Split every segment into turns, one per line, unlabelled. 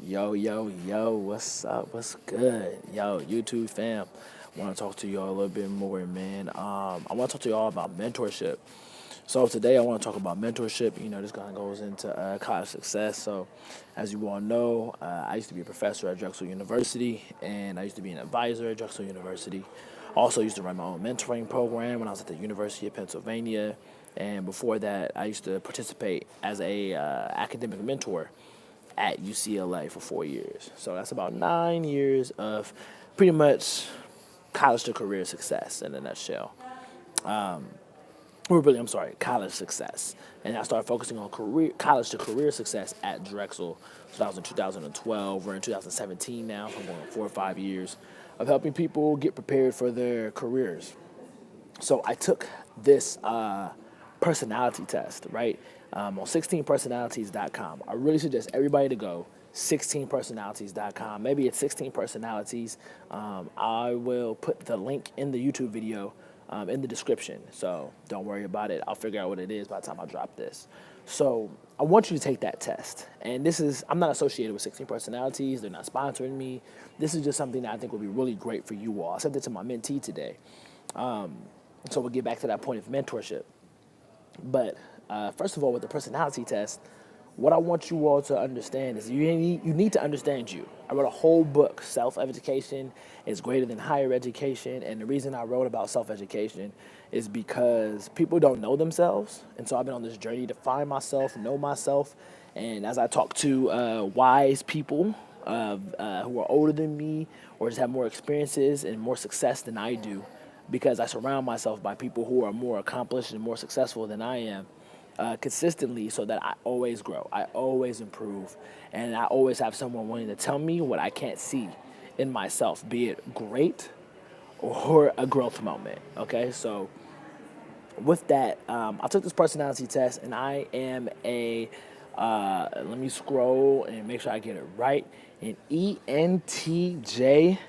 Yo, what's up? What's good? Yo, YouTube fam, want to talk to y'all a little bit more, man. I want to talk to y'all about mentorship. So today I want to talk about mentorship. This kind of goes into college success. So, as you all know, I used to be a professor at Drexel University, and I used to be an advisor at Drexel University. Also used to run my own mentoring program when I was at the University of Pennsylvania. And before that, I used to participate as a academic mentor at UCLA for 4 years. So that's about 9 years of pretty much college to career success in a nutshell. I'm sorry, college success. And I started focusing on college to career success at Drexel. So that was in 2012. We're in 2017 now. I'm going 4 or 5 years of helping people get prepared for their careers. So I took this personality test, right, on 16personalities.com. I really suggest everybody to go 16personalities.com. Maybe it's 16 personalities. I will put the link in the YouTube video in the description. So don't worry about it. I'll figure out what it is by the time I drop this. So I want you to take that test. And I'm not associated with 16 personalities. They're not sponsoring me. This is just something that I think will be really great for you all. I sent it to my mentee today. So we'll get back to that point of mentorship. But first of all, with the personality test, what I want you all to understand is you need to understand you. I wrote a whole book, Self-Education is Greater Than Higher Education. And the reason I wrote about self-education is because people don't know themselves. And so I've been on this journey to find myself, know myself. And as I talk to wise people who are older than me or just have more experiences and more success than I do, because I surround myself by people who are more accomplished and more successful than I am, consistently, so that I always grow, I always improve, and I always have someone willing to tell me what I can't see in myself, be it great or a growth moment. Okay, so with that, I took this personality test, and I am let me scroll and make sure I get it right, an ENTJ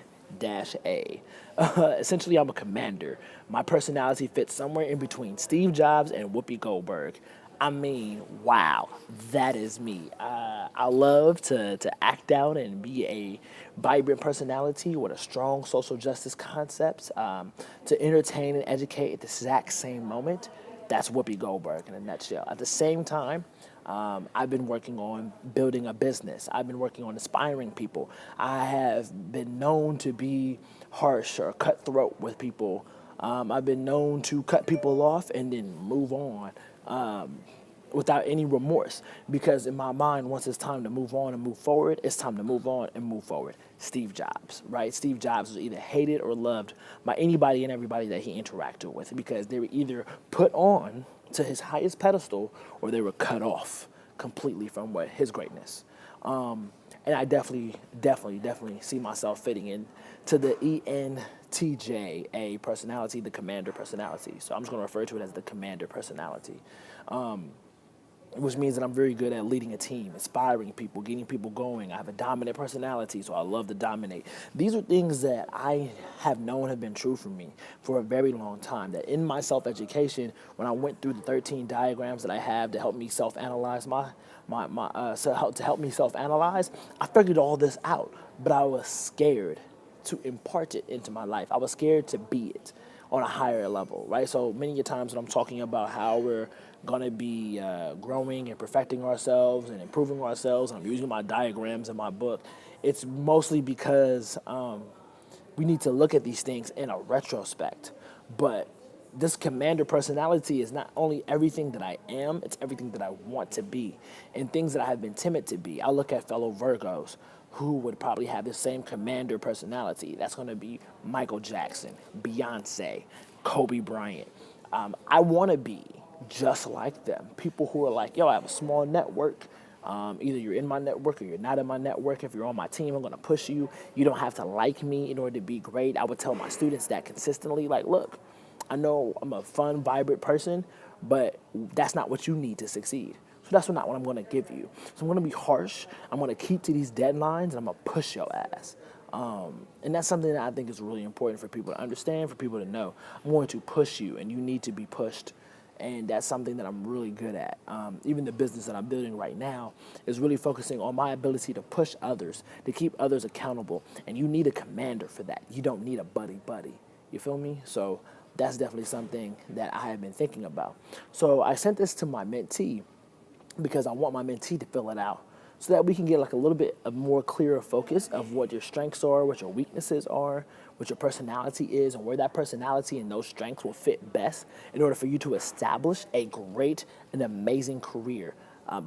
A. Essentially, I'm a commander. My personality fits somewhere in between Steve Jobs and Whoopi Goldberg. I mean, wow, that is me. I love to act out and be a vibrant personality with a strong social justice concepts, to entertain and educate at the exact same moment. That's Whoopi Goldberg in a nutshell. At the same time, I've been working on building a business. I've been working on inspiring people. I have been known to be harsh or cutthroat with people. I've been known to cut people off and then move on without any remorse. Because in my mind, once it's time to move on and move forward, it's time to move on and move forward. Steve Jobs, right? Steve Jobs was either hated or loved by anybody and everybody that he interacted with, because they were either put on to his highest pedestal or they were cut off completely from his greatness. And I definitely see myself fitting in to the ENTJ, a personality, the commander personality. So I'm just going to refer to it as the commander personality, which means that I'm very good at leading a team, inspiring people, getting people going. I have a dominant personality, so I love to dominate. These are things that I have known have been true for me for a very long time, that in my self-education, when I went through the 13 diagrams that I have to help me self-analyze to help me self-analyze, I figured all this out, but I was scared to impart it into my life. I was scared to be it on a higher level, right? So many times when I'm talking about how we're going to be growing and perfecting ourselves and improving ourselves, and I'm using my diagrams in my book, it's mostly because we need to look at these things in a retrospect. But this commander personality is not only everything that I am, it's everything that I want to be and things that I have been timid to be. I look at fellow Virgos who would probably have the same commander personality. That's going to be Michael Jackson, Beyonce, Kobe Bryant. I want to be just like them. People who are like, yo, I have a small network. Either you're in my network or you're not in my network. If you're on my team, I'm going to push you. You don't have to like me in order to be great. I would tell my students that consistently. Like, look, I know I'm a fun, vibrant person, but that's not what you need to succeed. So that's not what I'm going to give you. So I'm going to be harsh. I'm going to keep to these deadlines, and I'm going to push your ass. And that's something that I think is really important for people to understand, for people to know. I'm going to push you, and you need to be pushed And that's something that I'm really good at. Even the business that I'm building right now is really focusing on my ability to push others, to keep others accountable. And you need a commander for that. You don't need a buddy. You feel me? So that's definitely something that I have been thinking about. So I sent this to my mentee because I want my mentee to fill it out so that we can get like a little bit of more clearer focus of what your strengths are, what your weaknesses are, what your personality is, and where that personality and those strengths will fit best in order for you to establish a great and amazing career.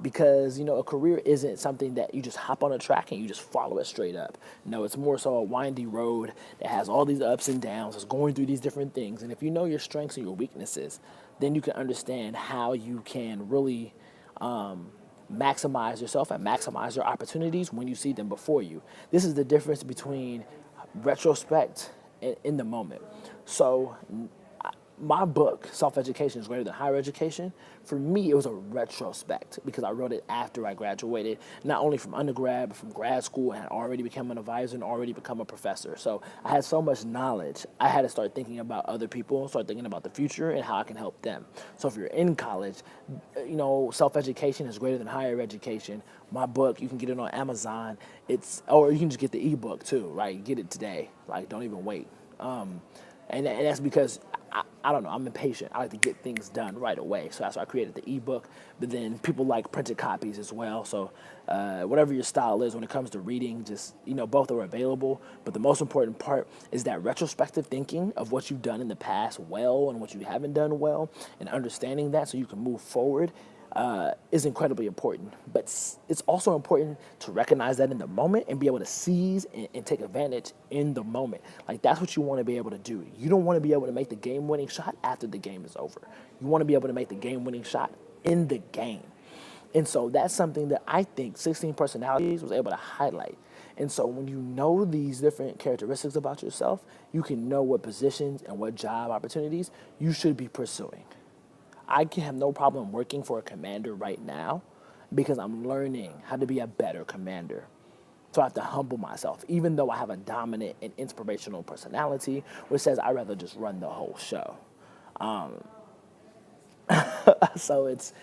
Because a career isn't something that you just hop on a track and you just follow it straight up. No, it's more so a windy road that has all these ups and downs. It's going through these different things, and if you know your strengths and your weaknesses, then you can understand how you can really maximize yourself and maximize your opportunities when you see them before you. This is the difference between retrospect and in the moment. So my book, Self-Education is Greater Than Higher Education, for me, it was a retrospect because I wrote it after I graduated, not only from undergrad, but from grad school, and had already become an advisor and already become a professor. So I had so much knowledge, I had to start thinking about other people, start thinking about the future and how I can help them. So if you're in college, Self-Education is Greater Than Higher Education. My book, you can get it on Amazon. Or you can just get the ebook too, right? Get it today. Like, don't even wait. And that's because I don't know, I'm impatient. I like to get things done right away. So that's why I created the ebook. But then people like printed copies as well. So whatever your style is when it comes to reading, just, both are available. But the most important part is that retrospective thinking of what you've done in the past well and what you haven't done well, and understanding that so you can move forward is incredibly important. But it's also important to recognize that in the moment and be able to seize and take advantage in the moment. Like, that's what you want to be able to do. You don't want to be able to make the game-winning shot after the game is over. You want to be able to make the game-winning shot in the game. And so that's something that I think 16 Personalities was able to highlight. And so when you know these different characteristics about yourself, you can know what positions and what job opportunities you should be pursuing. I can have no problem working for a commander right now because I'm learning how to be a better commander. So I have to humble myself, even though I have a dominant and inspirational personality, which says I'd rather just run the whole show. So it's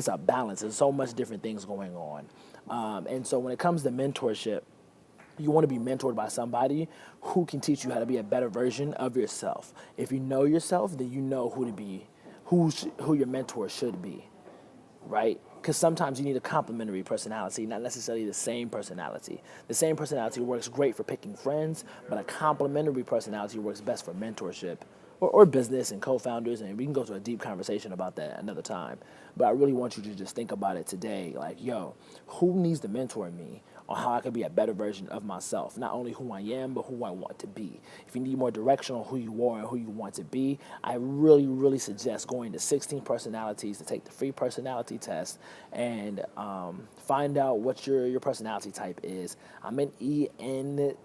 a balance. There's so much different things going on. And so when it comes to mentorship, you want to be mentored by somebody who can teach you how to be a better version of yourself. If you know yourself, then you know who to be, who your mentor should be, right? Because sometimes you need a complementary personality, not necessarily the same personality. The same personality works great for picking friends, but a complementary personality works best for mentorship or business and co-founders, and we can go to a deep conversation about that another time. But I really want you to just think about it today, like, who needs to mentor me on how I can be a better version of myself, not only who I am, but who I want to be. If you need more direction on who you are and who you want to be, I really, really suggest going to 16 Personalities to take the free personality test and find out what your personality type is. I'm an ENTJA.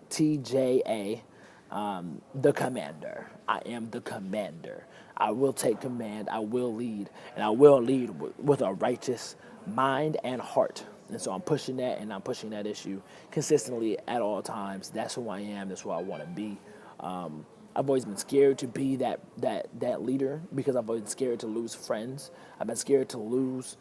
The commander. I am the commander. I will take command. I will lead. And I will lead with a righteous mind and heart. And so I'm pushing that, and I'm pushing that issue consistently at all times. That's who I am. That's who I want to be. I've always been scared to be that leader because I've been scared to lose friends. I've been scared to lose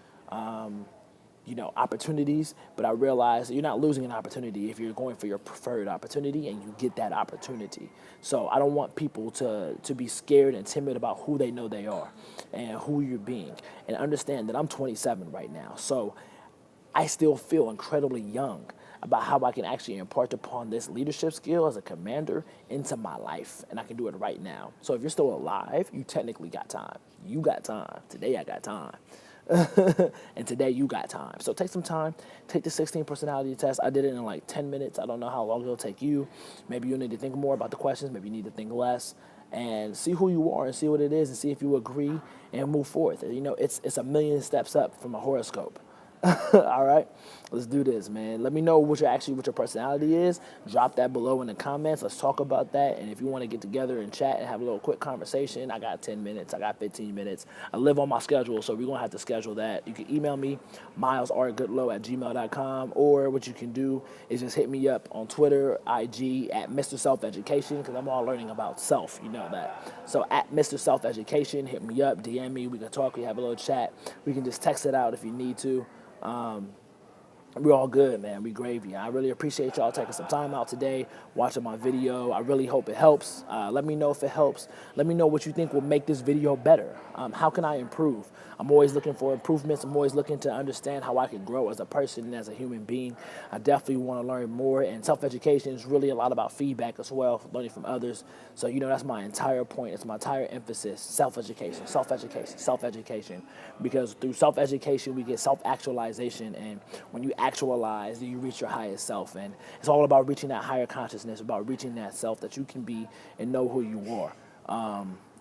opportunities, but I realize you're not losing an opportunity if you're going for your preferred opportunity and you get that opportunity. So I don't want people to be scared and timid about who they know they are and who you're being. And understand that I'm 27 right now, so I still feel incredibly young about how I can actually impart upon this leadership skill as a commander into my life, and I can do it right now. So if you're still alive, you technically got time. You got time. Today I got time. And today you got time. So take some time, take the 16 personality test. I did it in like 10 minutes. I don't know how long it'll take you. Maybe you need to think more about the questions. Maybe you need to think less and see who you are and see what it is and see if you agree and move forth. It's a million steps up from a horoscope. All right, let's do this, man. Let me know what your personality is. Drop that below in the comments. Let's talk about that. And if you want to get together and chat and have a little quick conversation, I got 10 minutes. I got 15 minutes. I live on my schedule, so we're gonna have to schedule that. You can email me, MilesRGoodloe@gmail.com, or what you can do is just hit me up on Twitter, IG at Mr. Self Education, because I'm all learning about self. You know that. So at Mr. Self Education, hit me up, DM me. We can talk. We have a little chat. We can just text it out if you need to. We're all good, man. We gravy. I really appreciate y'all taking some time out today, watching my video. I really hope it helps. Let me know if it helps. Let me know what you think will make this video better. How can I improve? I'm always looking for improvements. I'm always looking to understand how I can grow as a person and as a human being. I definitely want to learn more, and self-education is really a lot about feedback as well, learning from others. So, that's my entire point. It's my entire emphasis, self-education, self-education, self-education. Because through self-education, we get self-actualization, and when you actualize, you reach your highest self. And it's all about reaching that higher consciousness, about reaching that self that you can be and know who you are.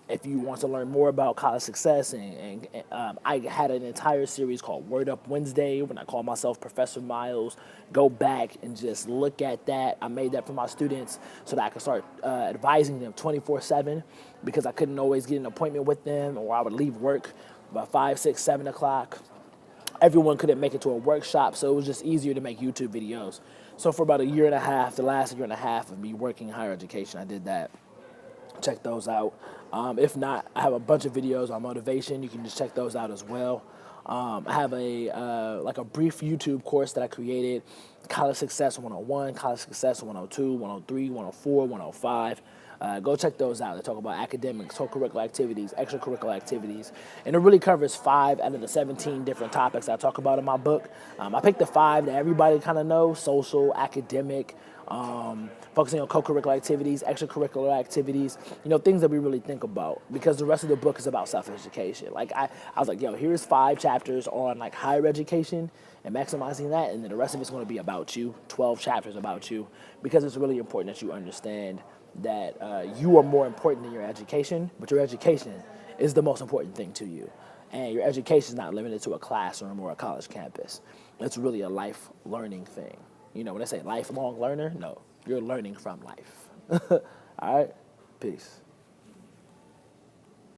If you want to learn more about college success, and I had an entire series called Word Up Wednesday when I called myself Professor Miles. Go back and just look at that. I made that for my students so that I could start advising them 24/7, because I couldn't always get an appointment with them, or I would leave work about 5, 6, 7 o'clock. Everyone couldn't make it to a workshop, so it was just easier to make YouTube videos. So for about a year and a half, the last year and a half of me working in higher education, I did that. Check those out. If not, I have a bunch of videos on motivation. You can just check those out as well. I have a brief YouTube course that I created, College Success 101, College Success 102, 103, 104, 105. Go check those out. They talk about academics, co-curricular activities, extracurricular activities, and it really covers 5 out of the 17 different topics I talk about in my book. I picked the 5 that everybody kind of knows: social, academic, focusing on co-curricular activities, extracurricular activities, things that we really think about, because the rest of the book is about self-education. I was like, here's 5 chapters on higher education and maximizing that, and then the rest of it's going to be about you, 12 chapters about you, because it's really important that you understand that you are more important than your education, but your education is the most important thing to you. And your education is not limited to a classroom or a college campus. It's really a life learning thing. When they say lifelong learner, no, you're learning from life. All right? Peace.